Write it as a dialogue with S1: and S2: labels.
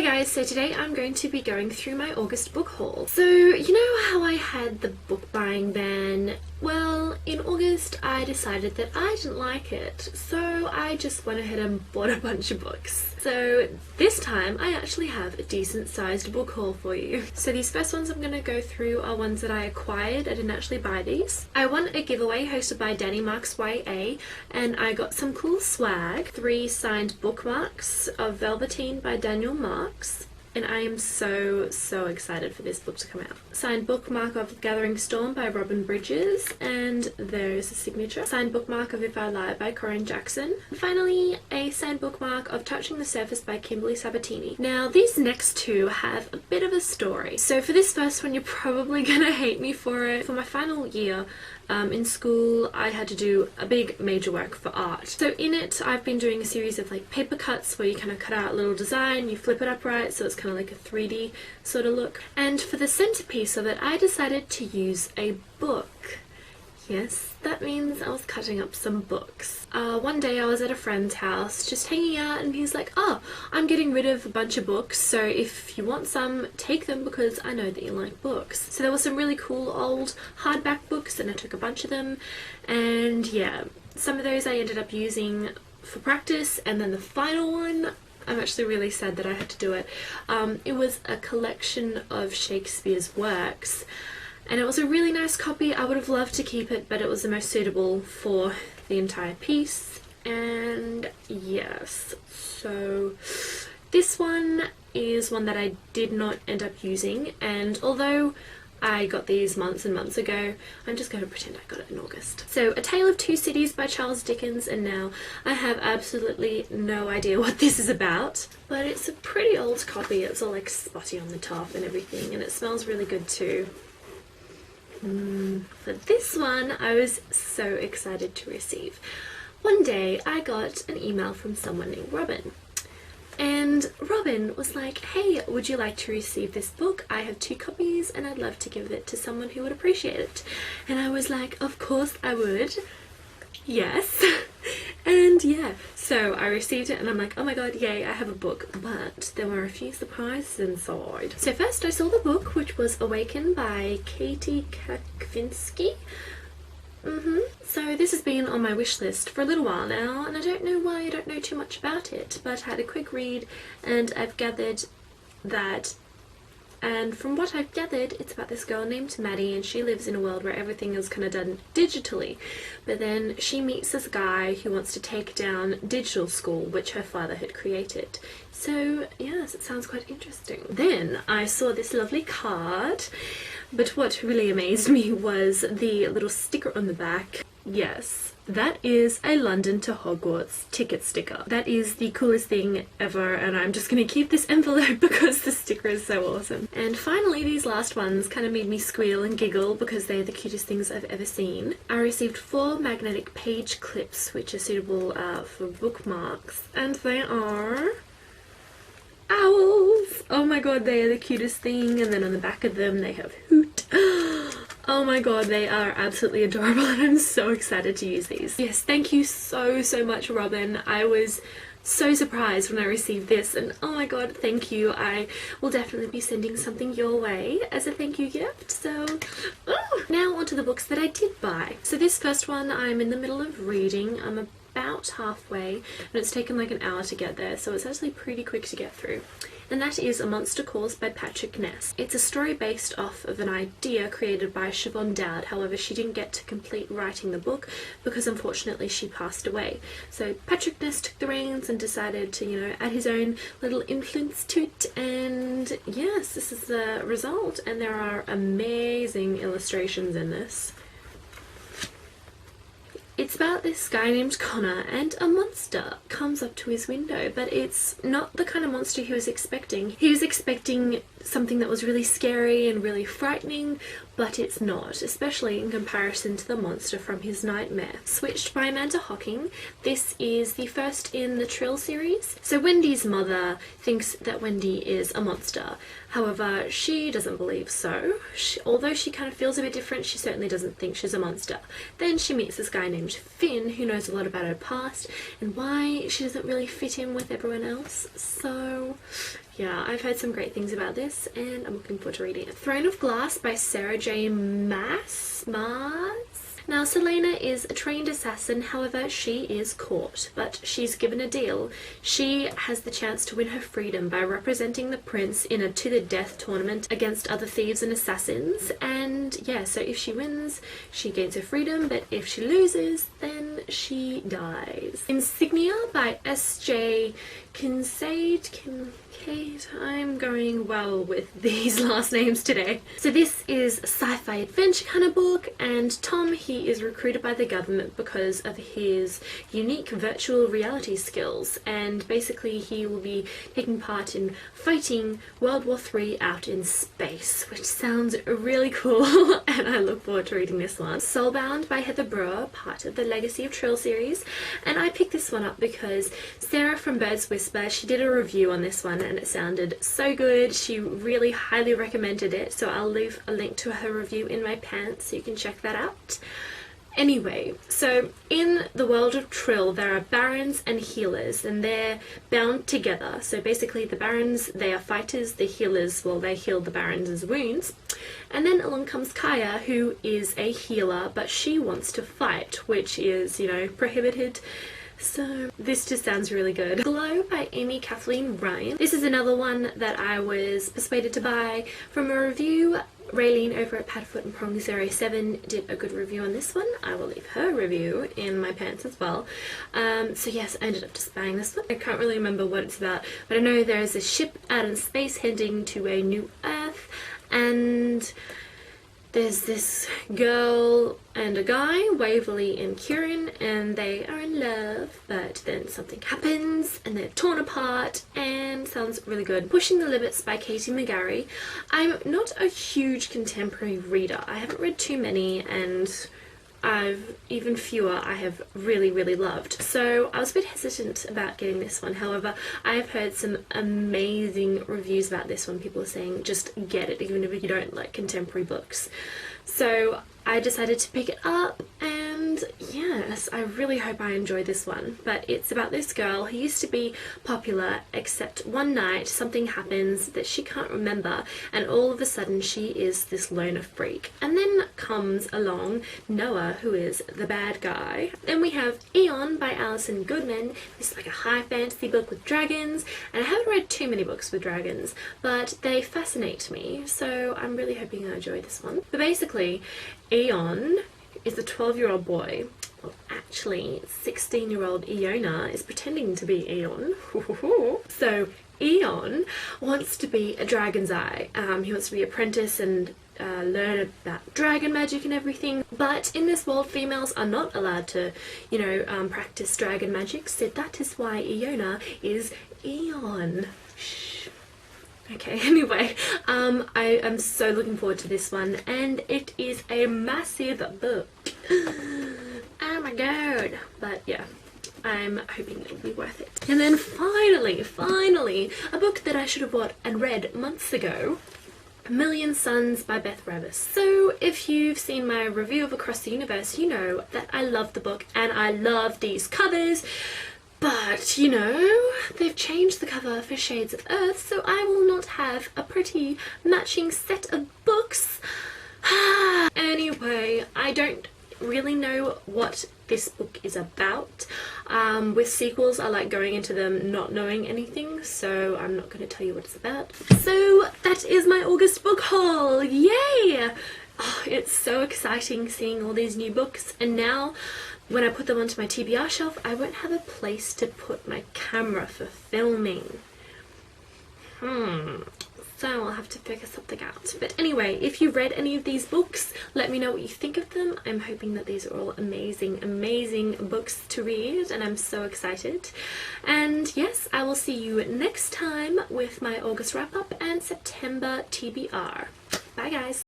S1: Hi guys, so today I'm going to be going through my August book haul. So you know how I had the book buying ban? Well, in August I decided that I didn't like it, so I just went ahead and bought a bunch of books. So this time I actually have a decent sized book haul for you. So these first ones I'm going to go through are ones that I acquired. I didn't actually buy these. I won a giveaway hosted by Danny Marks YA and I got some cool swag. 3 signed bookmarks of Velveteen by Daniel Marks. And I am so excited for this book to come out. Signed bookmark of Gathering Storm by Robin Bridges, and there's a signature. Signed bookmark of If I Lie by Corinne Jackson. And finally, a signed bookmark of Touching the Surface by Kimberly Sabatini. Now, these next two have a bit of a story. So for this first one, you're probably gonna hate me for it. For my final year, in school I had to do a big major work for art. So in it I've been doing a series of like paper cuts where you kind of cut out a little design, you flip it upright so it's kind of like a 3D sort of look. And for the centerpiece of it I decided to use a book. Yes, that means I was cutting up some books. One day I was at a friend's house just hanging out and he's like, oh, I'm getting rid of a bunch of books, so if you want some, take them because I know that you like books. So there were some really cool old hardback books and I took a bunch of them, and yeah, some of those I ended up using for practice, and then the final one, I'm actually really sad that I had to do it. It was a collection of Shakespeare's works. And it was a really nice copy. I would have loved to keep it, but it was the most suitable for the entire piece. And yes, so this one is one that I did not end up using, and although I got these months and months ago, I'm just going to pretend I got it in August. So A Tale of Two Cities by Charles Dickens, and now I have absolutely no idea what this is about, but it's a pretty old copy. It's all like spotty on the top and everything, and it smells really good too. But this one I was so excited to receive. One day I got an email from someone named Robin, and Robin was like, hey, would you like to receive this book? I have 2 copies and I'd love to give it to someone who would appreciate it. And I was like, of course I would. Yes. And yeah, so I received it and I'm like, oh my god, yay, I have a book. But there were a few surprises inside. So first I saw the book, which was Awaken by Kacvinsky. So this has been on my wish list for a little while now, and I don't know why I don't know too much about it, but I had a quick read and I've gathered that, and from what I've gathered, it's about this girl named Maddie, and she lives in a world where everything is kind of done digitally. But then she meets this guy who wants to take down digital school, which her father had created. So yes, it sounds quite interesting. Then I saw this lovely card, but what really amazed me was the little sticker on the back. Yes, that is a London to Hogwarts ticket sticker. That is the coolest thing ever, and I'm just gonna keep this envelope because the sticker is so awesome. And finally, these last ones kind of made me squeal and giggle because they're the cutest things I've ever seen. I received 4 magnetic page clips which are suitable for bookmarks, and they are owls. Oh my god, they are the cutest thing, and then on the back of them they have Hoot. Oh my god, they are absolutely adorable and I'm so excited to use these. Yes, thank you so much, Robin. I was so surprised when I received this, and oh my god, thank you. I will definitely be sending something your way as a thank you gift. So now onto the books that I did buy. So this first one I'm in the middle of reading. I'm about halfway and it's taken like an hour to get there, so it's actually pretty quick to get through. And that is A Monster Calls by Patrick Ness. It's a story based off of an idea created by Siobhan Dowd. However, she didn't get to complete writing the book because unfortunately she passed away. So Patrick Ness took the reins and decided to, you know, add his own little influence to it, and yes, this is the result, and there are amazing illustrations in this. It's about this guy named Connor, and a monster comes up to his window, but it's not the kind of monster he was expecting. He was expecting something that was really scary and really frightening, but it's not, especially in comparison to the monster from his nightmare. Switched by Amanda Hocking. This is the first in the Trill series. So Wendy's mother thinks that Wendy is a monster. However, she doesn't believe so. Although she kind of feels a bit different, she certainly doesn't think she's a monster. Then she meets this guy named named Finn who knows a lot about her past and why she doesn't really fit in with everyone else. So yeah, I've heard some great things about this and I'm looking forward to reading it. Throne of Glass by Sarah J. Maas. Now, Selena is a trained assassin, however, she is caught, but she's given a deal. She has the chance to win her freedom by representing the prince in a to-the-death tournament against other thieves and assassins, and yeah, so if she wins, she gains her freedom, but if she loses, then she dies. Insignia by S.J. Kincaid. I'm going well with these last names today. So this is a sci-fi adventure kind of book, and Tom, he is recruited by the government because of his unique virtual reality skills, and basically he will be taking part in fighting World War III out in space, which sounds really cool and I look forward to reading this one. Soulbound by Heather Brewer, part of the Legacy of Trill series, and I picked this one up because Sarah from Birdwhisper, she did a review on this one and it sounded so good. She really highly recommended it, so I'll leave a link to her review in my pants so you can check that out. Anyway, so in the world of Trill there are barons and healers and they're bound together. So basically the barons, they are fighters, the healers, well, they heal the barons' wounds. And then along comes Kaya, who is a healer, but she wants to fight, which is, you know, prohibited. So this just sounds really good. Glow by Amy Kathleen Ryan. This is another one that I was persuaded to buy from a review. Raylene over at Padfoot and Prong 07 did a good review on this one. I will leave her review in my pants as well. So yes, I ended up just buying this one. I can't really remember what it's about, but I know there is a ship out in space heading to a new Earth, and there's this girl and a guy, Waverly and Kieran, and they are in love, but then something happens and they're torn apart, and sounds really good. Pushing the Limits by Katie McGarry. I'm not a huge contemporary reader. I haven't read too many, and even fewer I have really loved. So I was a bit hesitant about getting this one. However, I have heard some amazing reviews about this one. People are saying just get it even if you don't like contemporary books. So I decided to pick it up, and yes, I really hope I enjoy this one. But it's about this girl who used to be popular, except one night something happens that she can't remember, and all of a sudden she is this loner freak. And then comes along Noah, who is the bad guy. Then we have Eon by Alison Goodman. This is like a high fantasy book with dragons, and I haven't read too many books with dragons, but they fascinate me, so I'm really hoping I enjoy this one. But basically, Eon is a 12-year-old boy. Well, actually, 16-year-old Iona is pretending to be Eon. So Eon wants to be a dragon's eye. He wants to be an apprentice and learn about dragon magic and everything. But in this world, females are not allowed to, you know, practice dragon magic. So that is why Iona is Eon. Shh. Okay, anyway, I am so looking forward to this one, and it is a massive book. Oh my god. But yeah, I'm hoping it'll be worth it. And then finally, a book that I should have bought and read months ago, A Million Suns by Beth Revis. So if you've seen my review of Across the Universe, you know that I love the book and I love these covers. But, you know, they've changed the cover for Shades of Earth, so I will not have a pretty matching set of books. Anyway, I don't really know what this book is about. With sequels, I like going into them not knowing anything, so I'm not going to tell you what it's about. So that is my August book haul. Yay! Oh, it's so exciting seeing all these new books, and now when I put them onto my TBR shelf, I won't have a place to put my camera for filming. So I'll have to figure something out. But anyway, if you read any of these books, let me know what you think of them. I'm hoping that these are all amazing books to read, and I'm so excited. And yes, I will see you next time with my August wrap-up and September TBR. Bye guys!